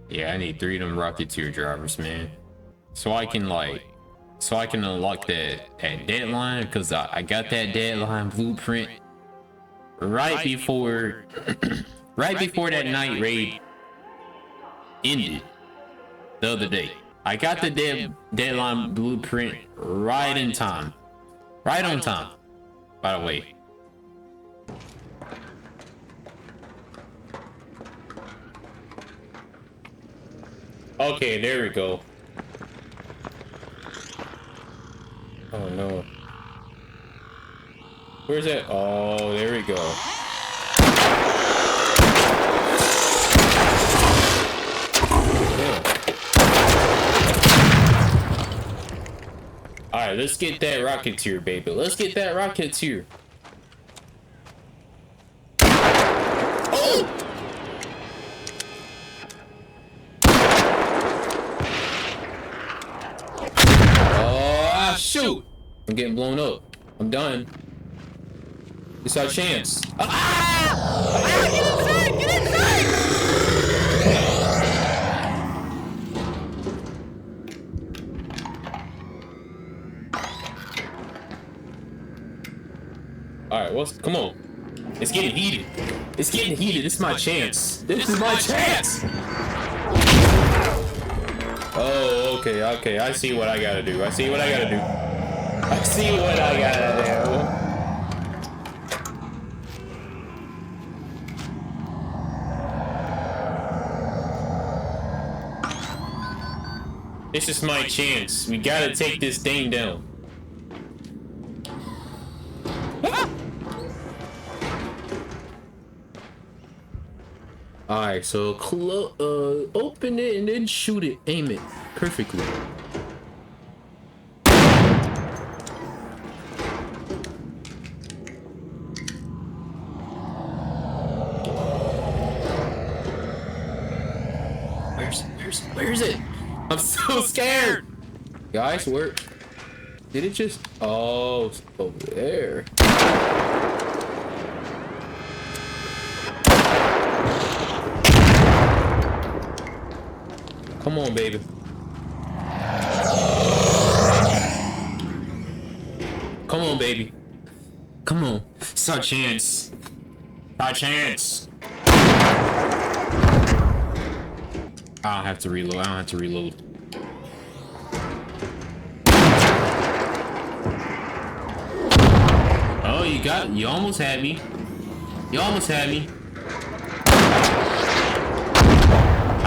Yeah, I need 3 of them Rocketeer drivers, man. So I can unlock that deadline, because I got that deadline blueprint right before right before that night raid ended the other day. I got the deadline blueprint right in time. Right on time, by the way. Okay, there we go. Oh no. Where's that? Oh, there we go. Alright, let's get that Rocketeer, baby. Let's get that Rocketeer. Oh! Oh, shoot! I'm getting blown up. I'm done. It's our chance. Ah! Get inside! Get inside! Alright, come on. It's getting heated. It's getting heated. This is my chance. This is my chance! Oh, okay. I see what I gotta do. I see what I gotta do. This is my chance. We gotta take this thing down. Alright, so open it and then shoot it. Aim it perfectly. Where is it? I'm so scared. Guys, where? Did it just? Oh, it's over there. Come on, baby. Come on, baby. Come on. It's our chance. Our chance. I don't have to reload. Oh, you almost had me.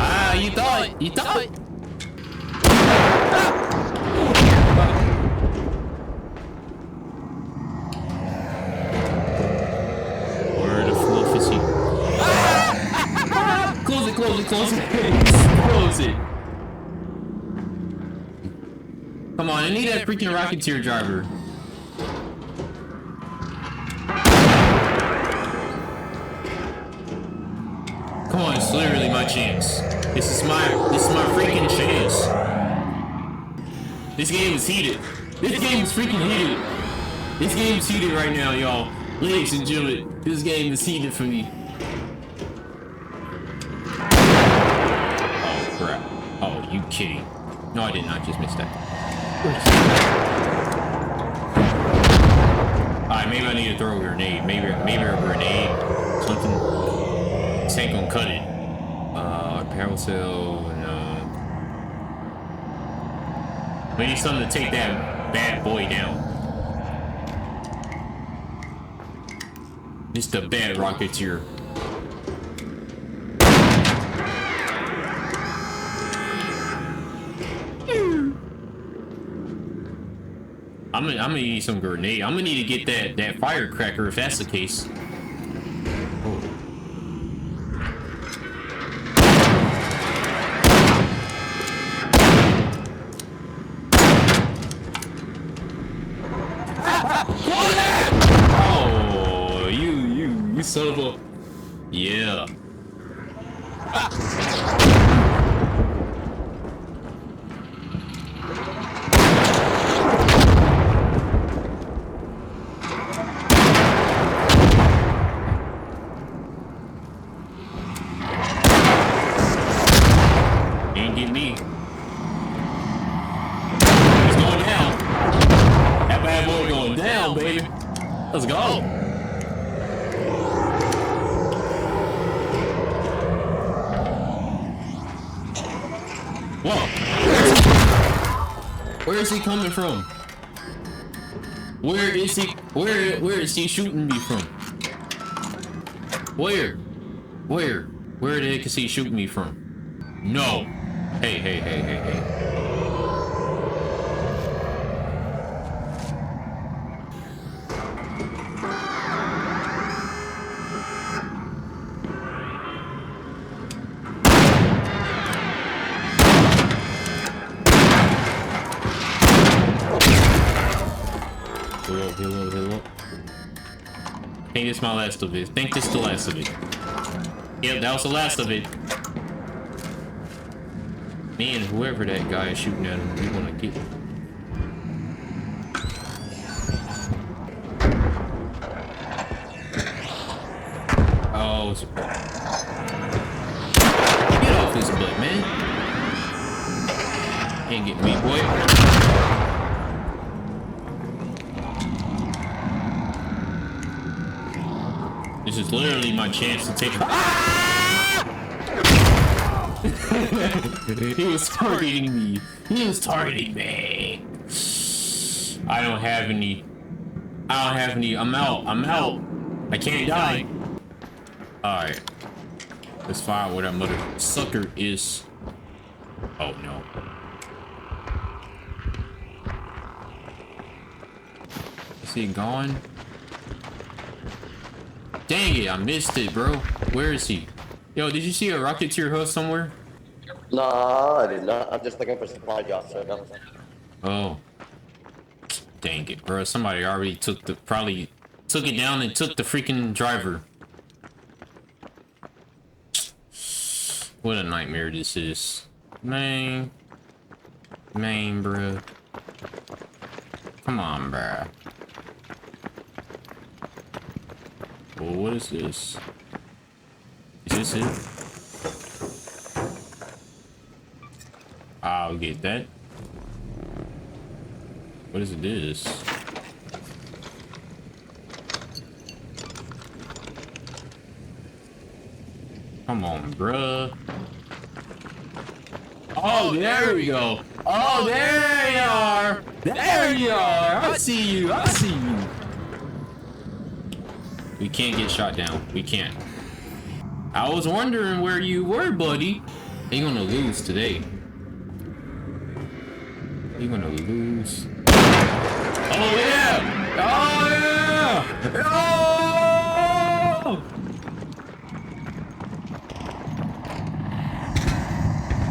Ah, you thought. Word of fluffy. Close it. Close it. Come on, I need that freaking Rocketeer driver. Come on, it's literally my chance. This is my freaking chance. This game is heated. This game is freaking heated. This game is heated right now, y'all. Ladies and gentlemen, this game is heated for me. Oh crap. Oh, you kidding. No, I did not just miss that. Alright, maybe I need to throw a grenade. Maybe a grenade. Something. This ain't gonna cut it. Apparel cell, no. We need something to take that bad boy down. It's the bad Rocketeer. I'm gonna need some grenade. I'm gonna need to get that firecracker if that's the case. Oh. Oh, you son of a... Yeah. hit me. It's going down. That bad boy going down, baby. Let's go. Whoa. Where is he coming from? Where is he? Where is he shooting me from? Where the heck is he shooting me from? No. Hey. Heal up. I think this is my last of it. I think this is the last of it. Yep, that was the last of it. Man, whoever that guy is shooting at him, we wanna get him. Oh, get off his butt, man. Can't get me, boy. This is literally my chance to take. He was targeting me. I don't have any. I'm out. I can't die. Alright. Let's find out where that mother sucker is. Oh no. Is he gone? Dang it, I missed it, bro. Where is he? Yo, did you see a Rocketeer host somewhere? No, I did not. I'm just looking for supply jobs right now. Oh. Dang it, bro. Somebody already probably took it down and took the freaking driver. What a nightmare this is. Man, bro. Come on, bro. Well, what is this? Is this it? I'll get that. What is this? Come on, bruh. Oh, there we go. Oh, there you are. There you are. I see you. We can't get shot down. We can't. I was wondering where you were, buddy. You're gonna lose today. You're gonna lose. Oh yeah! Oh yeah! Oh!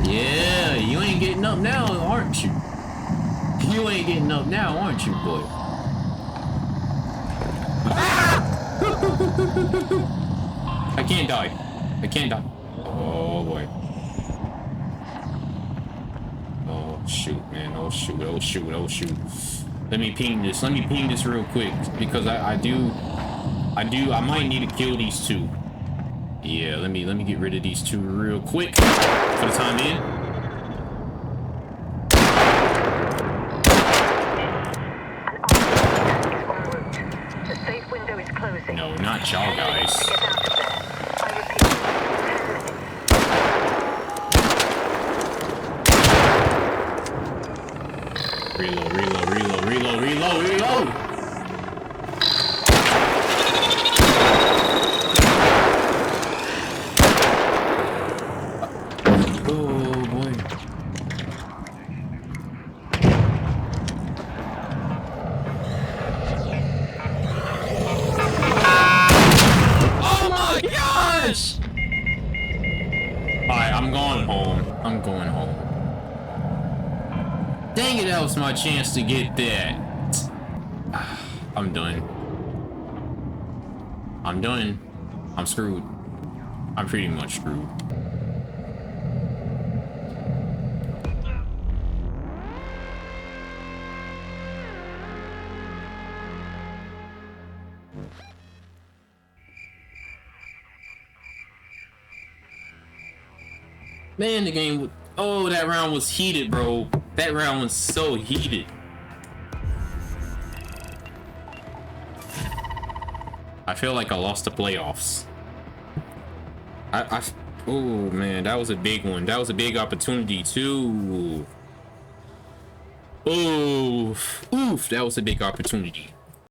Yeah, you ain't getting up now, aren't you? You ain't getting up now, aren't you, boy? Ah! I can't die. Oh boy. Oh shoot, man. Oh shoot. Let me ping this real quick because I might need to kill these two. Yeah, let me get rid of these two real quick for the time being. The safe window is closing. No, not y'all guys. Reload. Oh boy. Oh my gosh! Alright, I'm going home. Dang it, that was my chance to get that. I'm done. I'm screwed. I'm pretty much screwed. Man, the game Oh, that round was heated, bro. That round was so heated. I feel like I lost the playoffs. Oh man, that was a big one. That was a big opportunity too. Oof, that was a big opportunity.